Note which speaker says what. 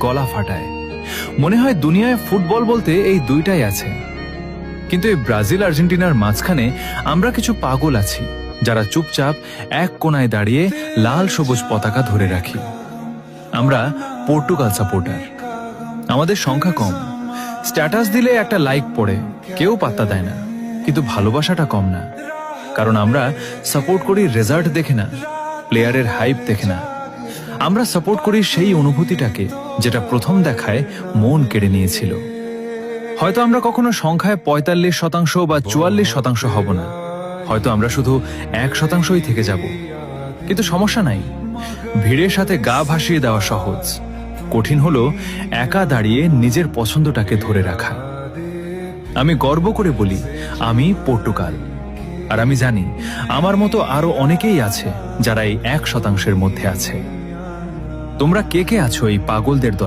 Speaker 1: গলা ফাটায়। মনে হয় দুনিয়ায় ফুটবল বলতে এই দুইটাই আছে। কিন্তু এই ব্রাজিল আর্জেন্টিনার মাঝখানে আমরা কিছু পাগল আছি, যারা চুপচাপ এক কোনায় দাঁড়িয়ে লাল সবুজ পতাকা ধরে রাখি। আমরা পর্তুগাল সাপোর্টার। আমাদের সংখ্যা কম, স্ট্যাটাস দিলে একটা লাইক পড়ে, কেউ পাত্তা দেয় না, কিন্তু ভালোবাসাটা কম না। কারণ আমরা সাপোর্ট করি রেজাল্ট দেখে না, প্লেয়ারের হাইপ দেখে না। আমরা সাপোর্ট করি সেই অনুভূতিটাকে যেটা প্রথম দেখায় মন কেড়ে নিয়েছিল। হয়তো আমরা কখনো সংখ্যায় ৪৫% বা ৪৪% হব না, হয়তো আমরা শুধু ১%ই থেকে যাব। কিন্তু সমস্যা নাই, ভিড়ের সাথে গা ভাসিয়ে দেওয়া সহজ, কঠিন হলো একা দাঁড়িয়ে নিজের পছন্দটাকে ধরে রাখা। আমি গর্ব করে বলি আমি পর্তুগাল, আর আমি জানি আমার মতো আরো অনেকেই আছে যারা এই ১%-এর মধ্যে আছে। তোমরা কে কে আছো এই পাগলদের দলে?